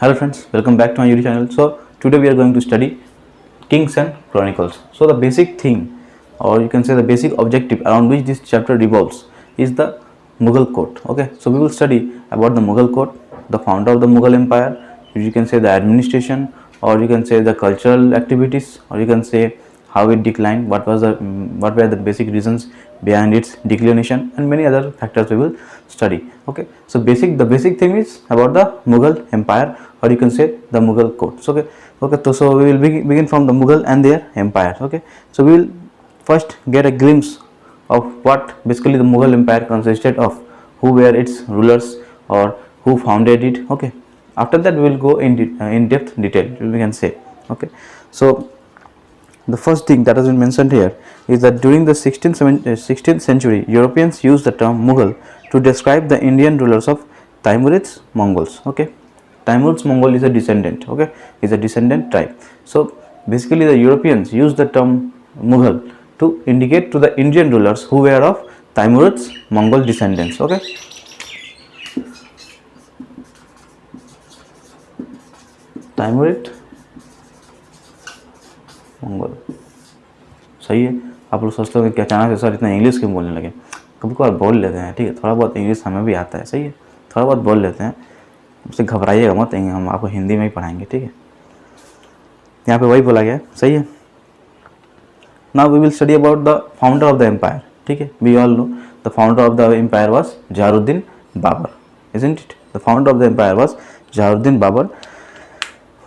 Hello friends, welcome back to my YouTube channel. So today we are going to study Kings and Chronicles. So the basic thing, or you can say the basic objective around which this chapter revolves is the Mughal court. Okay, so we will study about the Mughal court, the founder of the Mughal empire, you can say the administration, or you can say the cultural activities, or you can say how it declined, what were the basic reasons behind its declination, and many other factors we will study. Okay, so the basic thing is about the Mughal empire, or you can say the Mughal courts. So we will begin from the Mughal and their empire. Okay, so we will first get a glimpse of what basically the Mughal empire consisted of, who were its rulers or who founded it. Okay, after that we will go in depth detail, we can say. Okay, so the first thing that has been mentioned here is that during the 16th century, Europeans used the term Mughal to describe the Indian rulers of Timurids Mongols. Okay, Timurids Mongol is a descendant. Okay, is a descendant tribe. So basically, the Europeans used the term Mughal to indicate to the Indian rulers who were of Timurids Mongol descendants. Okay, Timurid Mongol सही है। आप लोग सोचते हो कि अचानक से sir इतना इंग्लिश क्यों बोलने लगे, कभी कभार बोल लेते हैं, ठीक है, थोड़ा बहुत इंग्लिश हमें भी आता है, सही है, थोड़ा बहुत बोल लेते हैं, उससे घबराइएगा मत, हम आपको हिंदी में ही पढ़ाएंगे, ठीक है। यहाँ पे वही बोला गया, सही है। Now we will study about the founder of the empire, ठीक है। We all know the founder of the empire was Zahiruddin Babur, isn't it. The founder of the empire was Zahiruddin Babur.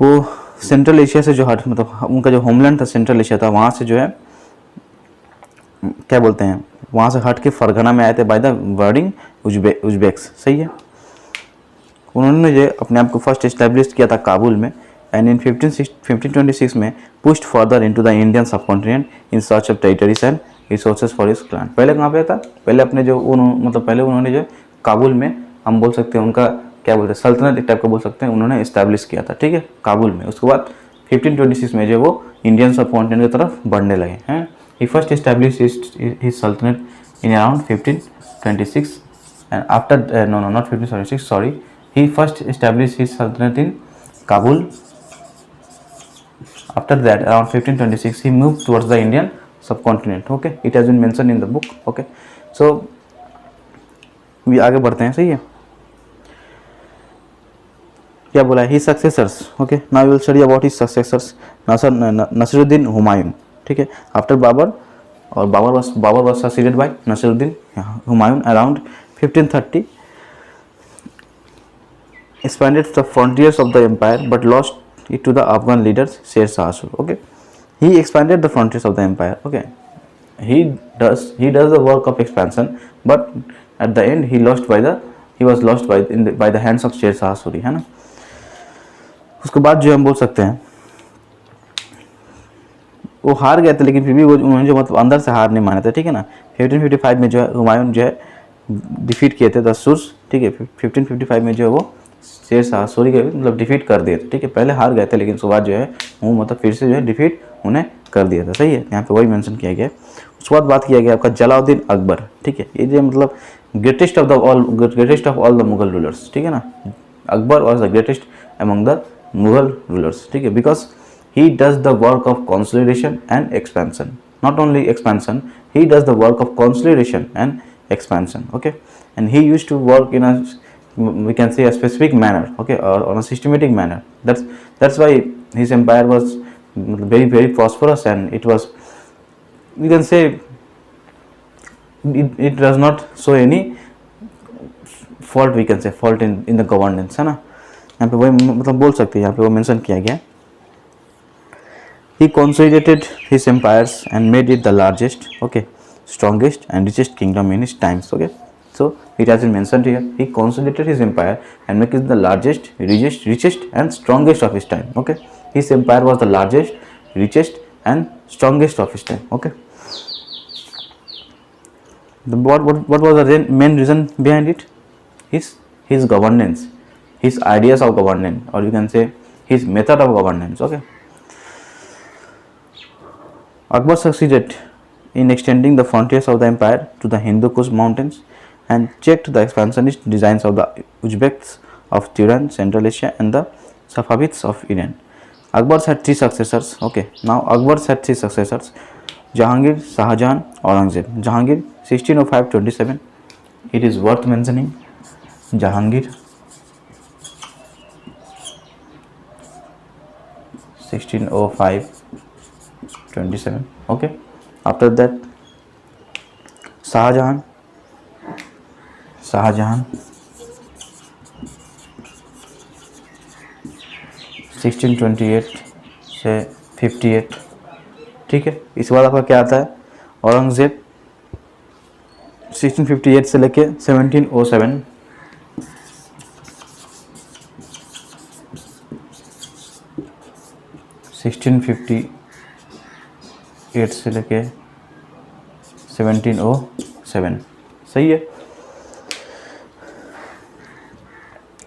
वो सेंट्रल एशिया से जो हट, मतलब उनका जो होमलैंड था सेंट्रल एशिया था, वहाँ से जो है क्या बोलते हैं, वहाँ से हट के फरगना में आए थे बाय द वर्डिंग उज्बेक्स, सही है। उन्होंने जो अपने आप को फर्स्ट इस्टेब्लिश किया था काबुल में, एंड इन 1526 में pushed further into the Indian subcontinent in search of territories and resources for his clan. पहले कहाँ पे था, पहले अपने जो मतलब पहले उन्होंने जो काबुल में, हम बोल सकते हैं उनका क्या बोलते हैं, सल्तनत एक टाइप का बोल सकते हैं, उन्होंने इस्टेब्लिश किया था, ठीक है, काबुल में। उसके बाद 1526 में जो वो इंडियन सब कॉन्टिनेंट की तरफ बढ़ने लगे हैं। ही फर्स्ट इस्टेब्लिश हिज सल्तनत in around 1526 and after not 1526, sorry, he first establish his सल्तनत इन Kabul. After that, around 1526, he moved towards the Indian subcontinent. Okay, it has been mentioned in the book. Okay, so we आगे बढ़ते हैं, सही है। क्या बोला है, his successors. Okay, now we will study about his successors. Naseeruddin Humayun, ठीक है, after बाबर, और Babar was succeeded by Naseeruddin Humayun around 1530. Expanded the frontiers of the empire but lost it to the Afghan leaders Sher Shah Suri. Okay, he expanded the frontiers of the empire. Okay, he does the work of expansion, but at the end he was lost by the hands of Sher Shah Suri, है ना। उसके बाद जो हम बोल सकते हैं, वो हार गए थे, लेकिन फिर भी वो उन्होंने जो मतलब अंदर से हार नहीं माने थे, ठीक है ना। 1555 में जो है हुमायूं जो है डिफीट किए थे द सुर्स, ठीक है। 1555 में जो है वो शेर शाह सूरी के मतलब डिफीट कर दिए थे, ठीक है। पहले हार गए थे, लेकिन उसके बाद जो है वो मतलब फिर से जो है डिफीट उन्हें कर दिया था, सही है। यहाँ पे वही मेंशन किया गया है। उसके बाद बात किया गया आपका जलाउद्दीन अकबर, ठीक है। ये जो मतलब greatest of all the Mughal rulers, ठीक है ना। Akbar was the greatest among the Mughal rulers, ठीक है, because he does the work of consolidation and expansion, not only expansion, he does the work of consolidation and expansion. Okay, and he used to work in a, we can say, a specific manner, okay, or on a systematic manner. That's why his empire was very, very prosperous, and it was, we can say, it does not show any fault, we can say fault in the governance, है ना। यहाँ पे वही मतलब बोल सकते हैं, यहाँ पे वो मेंशन किया गया। He consolidated his empires and made it the largest, okay, strongest and richest kingdom in his times. Okay, so it has been mentioned here. He consolidated his empire and made it the largest, richest and strongest of his time. Okay, his empire was the largest, richest and strongest of his time. Okay, what was the main reason behind it? His governance, his ideas of governance, or you can say his method of governance. Okay. Akbar succeeded in extending the frontiers of the empire to the Hindu Kush mountains and checked the expansionist designs of the Uzbeks of Turan, Central Asia and the Safavids of Iran. Akbar had three successors. Okay, now Akbar had three successors: Jahangir, Shahjahan, Aurangzeb. Jahangir 1605-27. It is worth mentioning. Jahangir 1605-27. Okay. After that, Shahjahan 1628 से 58. ठीक है. इसके बाद आपका क्या आता है? औरंगजेब 1658 से लेके 1707. 1658 से लेके 1707. सही है.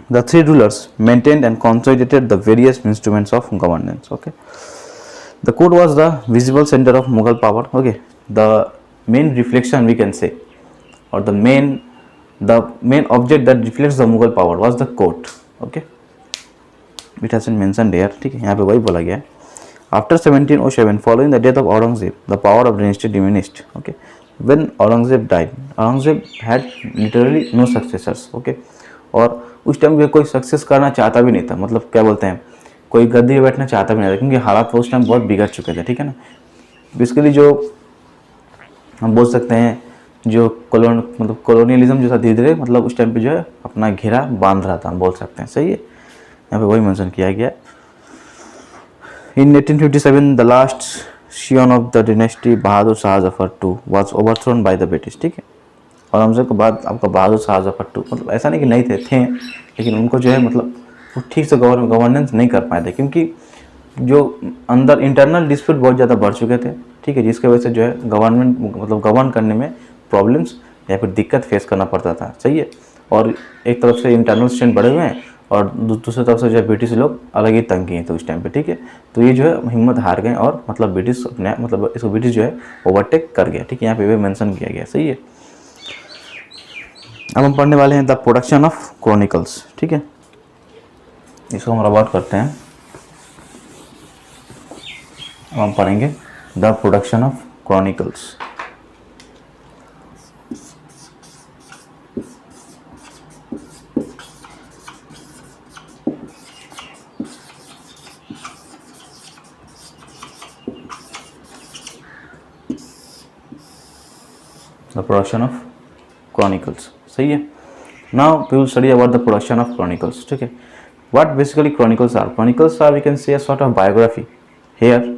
The three rulers maintained and consolidated the various instruments of governance. Okay, the court was the visible center of Mughal power. Okay, the main reflection we can say, or the main object that reflects the Mughal power was the court. Okay, it has been mentioned here. ठीक है, यहाँ पे वही बोला गया है. After 1707, following the death of Aurangzeb, the power of dynasty diminished. Okay, when Aurangzeb died, Aurangzeb had literally no successors. Okay, और उस टाइम पे कोई सक्सेस करना चाहता भी नहीं था. मतलब क्या बोलते हैं, कोई गद्दी पे बैठना चाहता भी नहीं था, क्योंकि हालात उस टाइम बहुत बिगड़ चुके थे. ठीक है ना. बेसिकली जो हम बोल सकते हैं, जो कॉलोनियलिज्म जो था धीरे धीरे मतलब उस टाइम पे जो है अपना घेरा बांध रहा था, हम बोल सकते हैं. सही है, यहाँ पे वही मेंशन किया गया. इन 1857 the last Hsien of the dynasty Bahadur Shah Zafar II was overthrown by the British. ठीक है, औरंगजेब के बाद आपका बहादुर शाह जफर II, मतलब ऐसा नहीं कि नहीं थे, लेकिन उनको जो है मतलब वो ठीक से गवर्नेंस नहीं कर पाए थे, क्योंकि जो अंदर इंटरनल डिस्प्यूट बहुत ज़्यादा बढ़ चुके थे. ठीक है, जिसकी वजह से जो है गवर्नमेंट मतलब गवर्न करने में प्रॉब्लम्स या फिर दिक्कत फेस करना पड़ता था. सही है, और एक तरफ से इंटरनल स्ट्रेंथ बढ़े हुए हैं और दूसरी तरफ से जो है ब्रिटिश लोग अलग ही तंग किए थे उस टाइम पे. ठीक है, तो ये जो है हिम्मत हार गए और मतलब ब्रिटिश अपने मतलब इसको ब्रिटिश जो है ओवरटेक कर गया. ठीक है, यहाँ पे भी मेंशन किया गया. सही है. अब हम पढ़ने वाले हैं द प्रोडक्शन ऑफ क्रॉनिकल्स. ठीक है, इसको हम रब आउट करते हैं. अब हम पढ़ेंगे the production of chronicles. The production of chronicles. सही है. Now we will study about the production of chronicles. ठीक है, what basically chronicles are? Chronicles are we can say a sort of biography. Here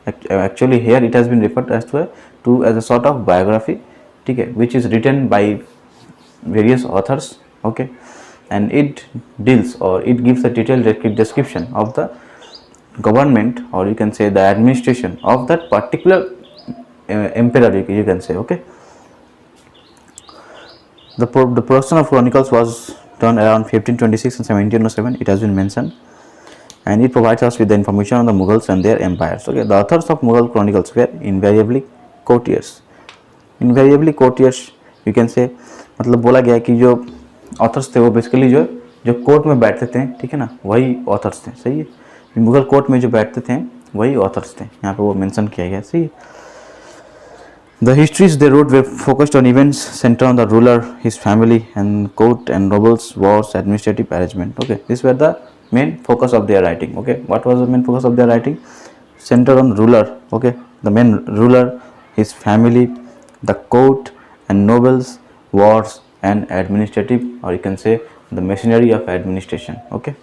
actually here it has been referred as as a sort of biography. ठीक है, which is written by various authors. Okay, and it deals or it gives a detailed description of the government, or you can say the administration of that particular emperor, you can say. Okay, the production of chronicles was done around 1526 and 1707. It has been mentioned, and it provides us with the information on the Mughals and their empires. Okay, the authors of Mughal chronicles were invariably courtiers. Invariably courtiers, you can say, मतलब बोला गया कि जो authors थे वो basically जो court में बैठते थे, ठीक है ना, वही ऑथर्स थे. सही है, मुगल कोर्ट में जो बैठते थे वही ऑथर्स थे. यहाँ पे वो मेंशन किया गया. सही है. The histories they wrote were focused on events centered on the ruler, his family, and court and nobles, wars, administrative arrangement. Okay, these were the main focus of their writing. Okay, what was the main focus of their writing? Centered on ruler. Okay, the main ruler, his family, the court and nobles, wars, and administrative, or you can say the machinery of administration. Okay,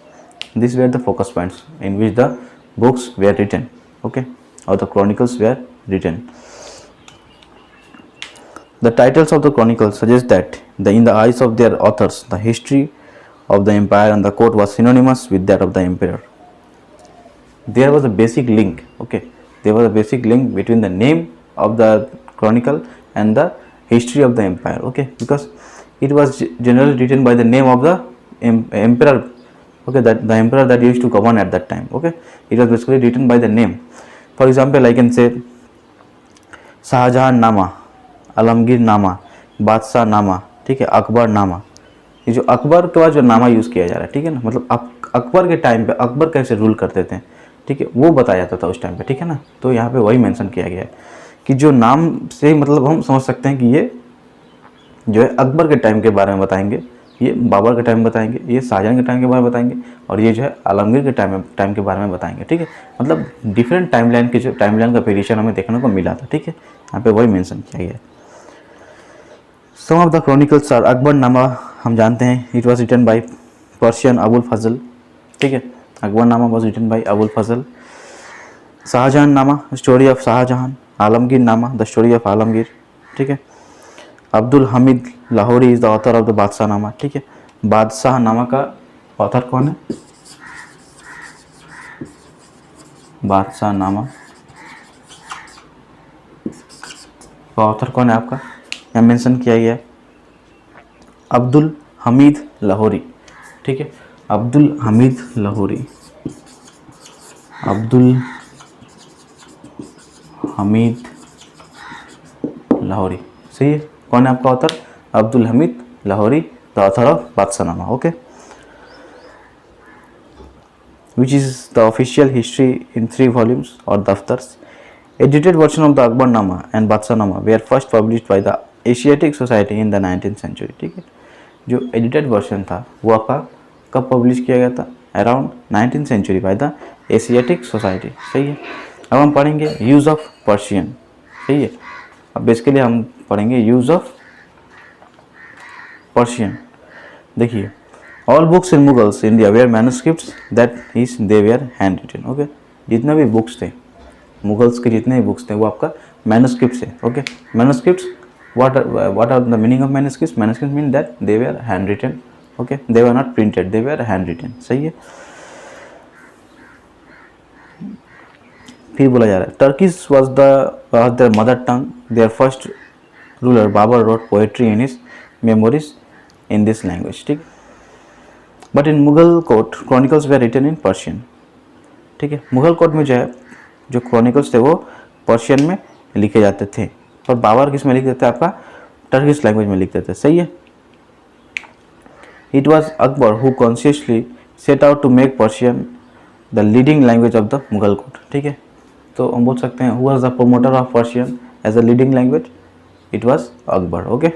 these were the focus points in which the books were written. Okay, or the chronicles were written. The titles of the chronicles suggest that in the eyes of their authors, the history of the empire and the court was synonymous with that of the emperor. There was a basic link. Okay, there was a basic link between the name of the chronicle and the history of the empire. Okay, because it was generally written by the name of the emperor. Okay, that the emperor that used to govern at that time. Okay, it was basically written by the name. For example, I can say Shahjahan नामा, आलमगीर नामा, बादशाह नामा. ठीक है, अकबर नामा. ये जो अकबर के बाद जो नामा यूज़ किया जा रहा है, ठीक है ना, मतलब अकबर के टाइम पे अकबर कैसे रूल करते थे, ठीक है, वो बताया जाता था उस टाइम पे, ठीक है ना। तो यहाँ पे वही मेंशन किया गया है कि जो नाम से मतलब हम समझ सकते हैं कि ये जो है अकबर के टाइम के बारे में बताएंगे, ये बाबर के टाइम में बताएंगे, ये शाहजहां के टाइम के बारे में बताएंगे, और ये जो है आलमगीर के टाइम के बारे में बताएंगे, ठीक है। मतलब डिफरेंट टाइमलाइन के जो टाइमलाइन का वेरिएशन हमें देखने को मिला था, ठीक है, यहाँ पे वही मेंशन किया गया है। Some of the chronicles are Akbarnama, हम जानते हैं it was written by Persian Abul Fazal, ठीक है, Akbarnama was written by Abul Fazal. Shahjahan nama, story of Shahjahan. Alamgir नामा, द स्टोरी ऑफ आलमगीर, ठीक है। Abdul Hamid Lahori is the author of the बादशाह नामा, ठीक है। बादशाह नामा का ऑथर कौन है? बादशाह नामा का ऑथर कौन है आपका? यहाँ मेंशन किया गया है अब्दुल हमीद लाहौरी, ठीक है, अब्दुल हमीद लाहौरी, अब्दुल हमीद लाहौरी, सही है। कौन है आपका author? Abdul Hamid Lahori, the author of Badshahnama, okay, which is the official history in 3 volumes or daftars. Edited version of the Akbarnama and Badshahnaमा were first published by the Asiatic Society in the 19th century, ठीक है। जो edited version था वो आपका कब publish किया गया था? Around 19th century by the Asiatic Society, सही है। अब हम पढ़ेंगे यूज़ ऑफ पर्शियन, सही है। अब बेसिकली हम पढ़ेंगे यूज़ ऑफ पर्शियन। देखिए, all books in Mughals India were manuscripts that is they were hand written, okay. जितने भी बुक्स थे मुगल्स के, जितने भी बुक्स थे वो आपका मैन्युस्क्रिप्ट्स है, okay. Manuscripts, what are the meaning of manuscripts? Manuscripts mean that they were handwritten, okay, they were not printed, they were handwritten, सही है। फिर बोला जा रहा है Turkish was their mother tongue. Their first ruler Babur wrote poetry in his memoirs in this language, ठीक। But in Mughal court chronicles were written in Persian, ठीक है। मुगल कोर्ट में जो है जो क्रॉनिकल्स थे वो पर्शियन में लिखे जाते थे, और बाबर किस में लिख देते थे? आपका टर्किश लैंग्वेज में लिख देते, सही है। It was Akbar who consciously set out to make Persian the leading language of the Mughal court, ठीक है। तो हम बोल सकते हैं who was the promoter of Persian as a leading language? It was Akbar, okay.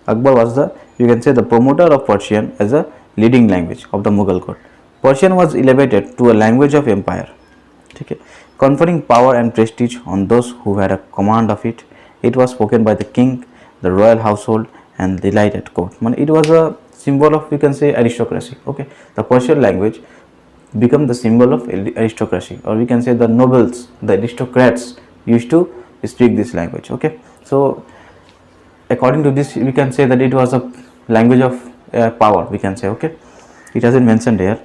Akbar was the, you can say, the promoter of Persian as a leading language of the Mughal court. Persian was elevated to a language of empire, ठीक है, conferring power and prestige on those who had a command of it. It was spoken by the king, the royal household, and the elite at court. Man, it was a symbol of, you can say, aristocracy. Okay, the Persian language become the symbol of aristocracy, or we can say the nobles, the aristocrats used to speak this language. Okay, so according to this we can say that it was a language of power, we can say, okay. It hasn't mentioned here.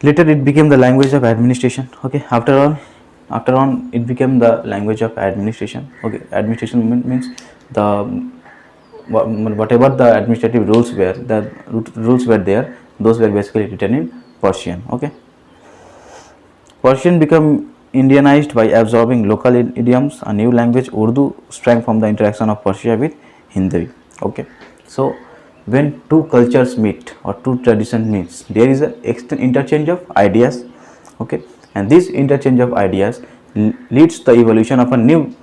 Later it became the language of administration, okay. After all it became the language of administration, okay. Administration means the whatever the administrative rules were, the rules were there, those were basically written in Persian, okay. Persian became Indianized by absorbing local idioms. A new language, Urdu, sprang from the interaction of Persia with Hindi. Okay, so when two cultures meet or two traditions meets, there is an interchange of ideas. Okay, and this interchange of ideas leads to the evolution of a new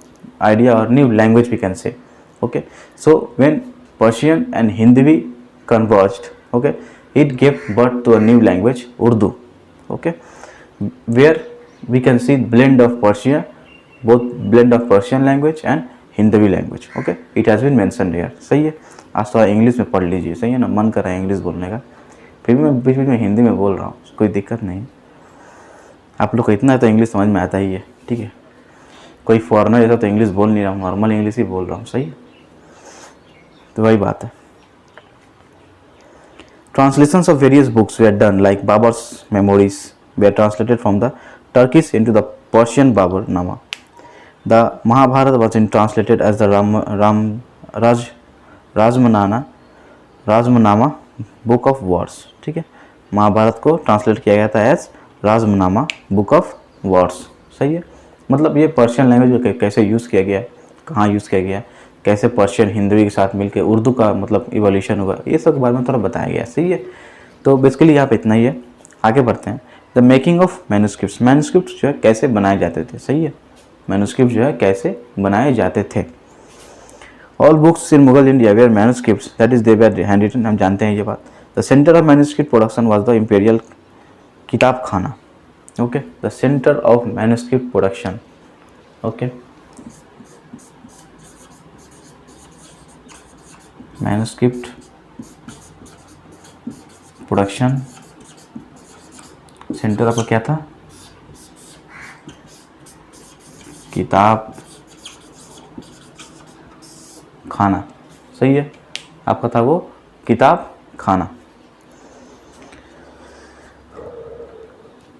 idea or new language, we can say. Okay, so when Persian and Hindi converged, okay, it gave birth to a new language, Urdu. Okay, where we can see blend of Persia, both blend of Persian language and Hindi language. Okay, it has been mentioned here. सही है। आज थोड़ा English में पढ़ लीजिए, सही है ना, मन कर रहा है इंग्लिश बोलने का, फिर भी मैं बीच बीच में हिंदी में बोल रहा हूँ, कोई दिक्कत नहीं। आप लोग को इतना है तो इंग्लिश समझ में आता ही है, ठीक है। कोई फॉरेनर रहता तो इंग्लिश बोल नहीं रहा हूँ, नॉर्मल इंग्लिश ही बोल रहा हूँ, सही है। तो वही बात है। Translations of various books were done, like Babar's memoirs were translated from the Turkish into the Persian Baburnama. The Mahabharata was translated as the Razmanama Book of Words, ठीक है। महाभारत को ट्रांसलेट किया गया था एज राजमनामा बुक ऑफ वर्ड्स, सही है। मतलब ये पर्शियन लैंग्वेज कैसे यूज़ किया गया है, कहाँ यूज़ किया गया है, कैसे पर्शियन हिंदी के साथ मिलकर उर्दू का मतलब इवोल्यूशन हुआ, ये सब के बारे में थोड़ा बताया गया है। सही है, तो बेसिकली यहाँ पे इतना ही है। आगे बढ़ते हैं। The making of manuscripts, manuscript जो है कैसे बनाए जाते थे। सही है, मैन्युस्क्रिप्ट जो है कैसे बनाए जाते थे। All books in Mughal India were manuscripts, that is they were handwritten, हम जानते हैं ये बात। The centre of manuscript production was the imperial Kitab Khana. Okay, the centre of manuscript production, okay, manuscript production centre आपका क्या था, किताब खाना। सही है, आपका था वो Kitab Khana.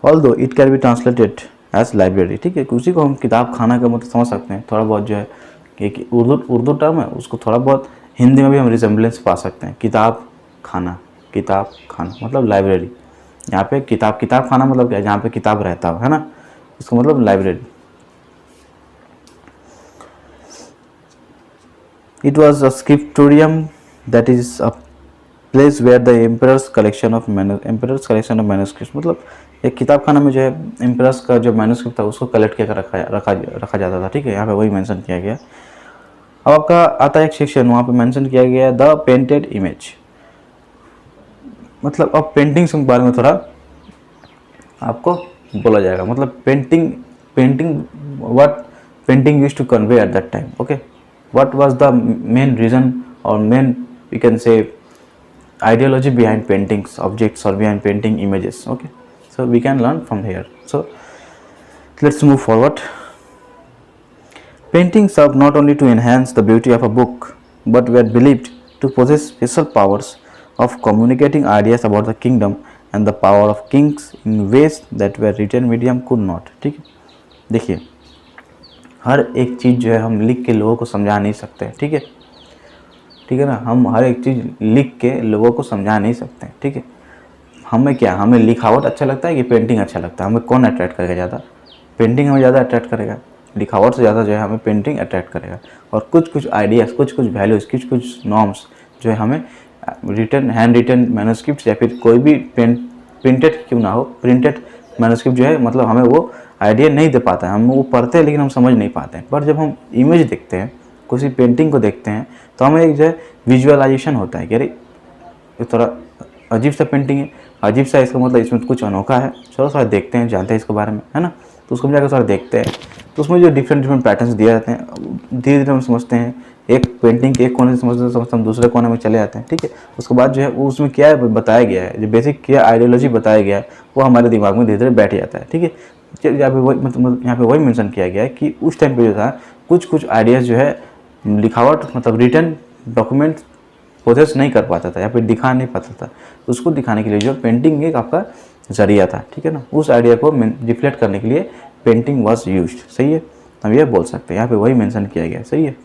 Although it can be translated as library, ठीक है, उसी को हम किताब खाना का मतलब समझ सकते हैं थोड़ा बहुत जो है कि उर्दू टर्म है, उसको थोड़ा बहुत हिंदी में भी हम रिजेम्बलेंस पा सकते हैं। किताब खाना मतलब लाइब्रेरी। यहाँ पे किताब खाना मतलब क्या है, जहाँ पे किताब रहता हो, है ना, इसका मतलब library. It was a scriptorium that is a place where the emperor's collection of manuscript, मतलब एक किताब खाना में जो है एम्परर्स का जो मैन्युस्क्रिप्ट था उसको कलेक्ट कर रखा जाता था। ठीक है, यहाँ पे वही मेंशन किया गया। अब आपका आता है एक सेक्शन, वहाँ पे मेंशन किया गया द पेंटेड इमेज, मतलब अब पेंटिंग्स के बारे में थोड़ा आपको बोला जाएगा। मतलब painting what painting used to convey at that time. Okay, what was the main reason और main we can say ideology behind paintings objects or behind painting images. Okay, so we can learn from here. So let's move forward. Paintings serve not only to enhance the beauty of a book but were believed to possess special powers of communicating ideas about the kingdom and the power of kings in ways that were written medium could not. ठीक है, देखिए हर एक चीज़ जो है हम लिख के लोगों को समझा नहीं सकते। ठीक है, ठीक है ना, हम हर एक चीज़ लिख के लोगों को समझा नहीं सकते। ठीक है, हमें लिखावट अच्छा लगता है कि पेंटिंग अच्छा लगता है, हमें कौन अट्रैक्ट करेगा ज़्यादा, पेंटिंग हमें ज़्यादा अट्रैक्ट करेगा, लिखावट से ज़्यादा जो है हमें पेंटिंग अट्रैक्ट करेगा। और कुछ आइडियाज़, कुछ वैल्यूज़, कुछ नॉर्म्स जो है हमें हैंड रिटन मैन्युस्क्रिप्ट या फिर कोई भी प्रिंटेड क्यों ना हो, प्रिंटेड मैन्युस्क्रिप्ट जो है मतलब हमें वो आइडिया नहीं दे पाता है। हम वो पढ़ते हैं लेकिन हम समझ नहीं पाते हैं। पर जब हम इमेज देखते हैं, किसी पेंटिंग को देखते हैं, तो हमें एक जो है विजुअलाइजेशन होता है कि अरे ये थोड़ा अजीब सा पेंटिंग है, अजीब सा, इसका मतलब इसमें कुछ अनोखा है, चलो थोड़ा देखते हैं, जानते हैं इसके बारे में, है ना। तो उसको जाकर थोड़ा देखते हैं, तो उसमें जो डिफरेंट पैटर्न्स दिए जाते हैं, धीरे धीरे हम समझते हैं। एक पेंटिंग के एक कोने से समझते हम दूसरे कोने में चले जाते हैं। ठीक है, उसके बाद जो है वो उसमें क्या है बताया गया है, जो बेसिक क्या आइडियोलॉजी बताया गया है वो हमारे दिमाग में धीरे धीरे बैठ जाता है। ठीक है, यहाँ पे वही मतलब यहाँ पे वही मेंशन किया गया है कि उस टाइम पे जो था कुछ आइडियाज़ जो है लिखावट मतलब रिटन डॉक्यूमेंट प्रोसेस नहीं कर पाता था या फिर दिखा नहीं पाता था, उसको दिखाने के लिए जो पेंटिंग एक आपका जरिया था। ठीक है ना, उस आइडिया को रिफ्लेक्ट करने के लिए पेंटिंग वाज यूज्ड। सही है, हम ये बोल सकते हैं, यहाँ पे वही मेंशन किया गया। सही है,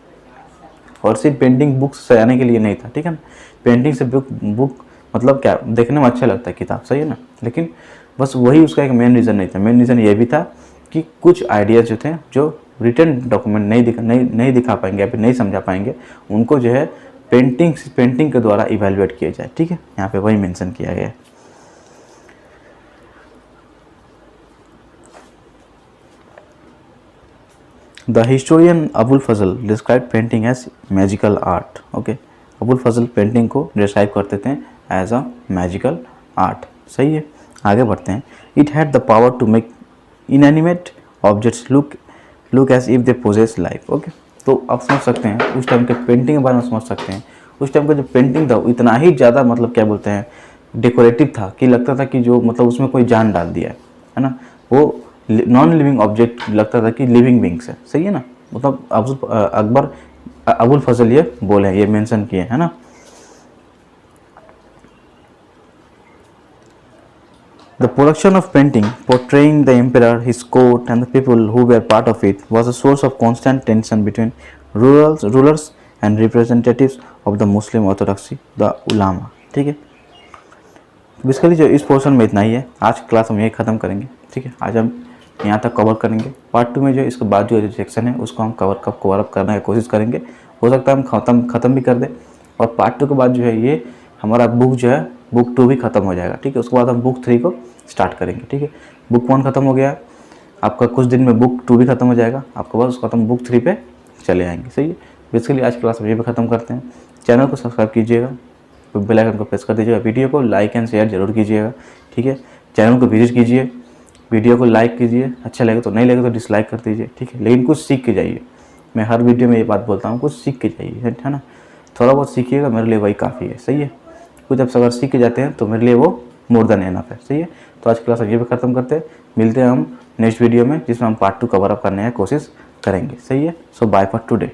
और सिर्फ पेंटिंग बुक्स सजाने के लिए नहीं था। ठीक है ना, पेंटिंग से बुक मतलब क्या देखने में अच्छा लगता है किताब, सही है ना, लेकिन बस वही उसका एक मेन रीज़न नहीं था। मेन रीज़न ये भी था कि कुछ आइडियाज़ जो थे जो रिटन डॉक्यूमेंट नहीं दिखा पाएंगे या फिर नहीं समझा पाएंगे, उनको जो है पेंटिंग के द्वारा इवेलुएट किया जाए। ठीक है, यहाँ पे वही मेंशन किया गया है। The historian Abul Fazl describe painting as magical art. Okay, Abul Fazl painting को डिस्क्राइब करते थे एज अ मैजिकल आर्ट। सही है, आगे बढ़ते हैं। It had the power to make inanimate objects look as if they possess life. Okay, तो आप समझ सकते हैं उस टाइम के पेंटिंग के बारे में समझ सकते हैं। उस टाइम का जो पेंटिंग था इतना ही ज़्यादा मतलब क्या बोलते हैं डेकोरेटिव था कि लगता था कि जो मतलब उसमें कोई जान डाल दिया है ना, वो नॉन लिविंग ऑब्जेक्ट लगता था कि लिविंग बींग्स है। सही है ना, मतलब अबुल फजल ये बोले, ये मेंशन किए, है ना। The production of painting portraying the emperor, his court and the people who were part of it was a source of constant tension between rulers and representatives of the Muslim orthodoxy, the ulama। ठीक है, basically जो इस portion में इतना ही है। आज class हम यही ख़त्म करेंगे। ठीक है, आज हम यहाँ तक कवर करेंगे। पार्ट 2 में जो इसके बाद जो सेक्शन है उसको हम कवर अप करने की कोशिश करेंगे हो सकता है हम ख़त्म भी कर दें, और पार्ट 2 के बाद जो है ये हमारा बुक जो है बुक 2 भी ख़त्म हो जाएगा, ठीक है। उसके बाद हम बुक 3 को स्टार्ट करेंगे, ठीक है। बुक 1 ख़त्म हो गया, आपका कुछ दिन में बुक 2 भी ख़त्म हो जाएगा आपके पास, उसके बाद हम बुक 3 पे चले आएंगे, सही है। बेसिकली आज क्लास हम ये भी ख़त्म करते हैं। चैनल को सब्सक्राइब कीजिएगा, तो बेल आइकन को प्रेस कर दीजिएगा, वीडियो को लाइक एंड शेयर जरूर कीजिएगा, ठीक है। चैनल को विजिट कीजिए, वीडियो को लाइक कीजिए, अच्छा लगे तो, नहीं लगे तो डिसलाइक कर दीजिए, ठीक है। लेकिन कुछ सीख के जाइए, मैं हर वीडियो में ये बात बोलता हूँ, कुछ सीख के जाइए, है ना। थोड़ा बहुत सीखिएगा, मेरे लिए वही काफ़ी है, सही है। कुछ जब अगर सीख के जाते हैं तो मेरे लिए वो मोर देन एनफ है, सही है। तो आज क्लास ये भी ख़त्म करते हैं, मिलते हैं हम नेक्स्ट वीडियो में जिसमें हम पार्ट 2 कवर अप करने की कोशिश करेंगे, सही है। सो बाय फॉर टुडे।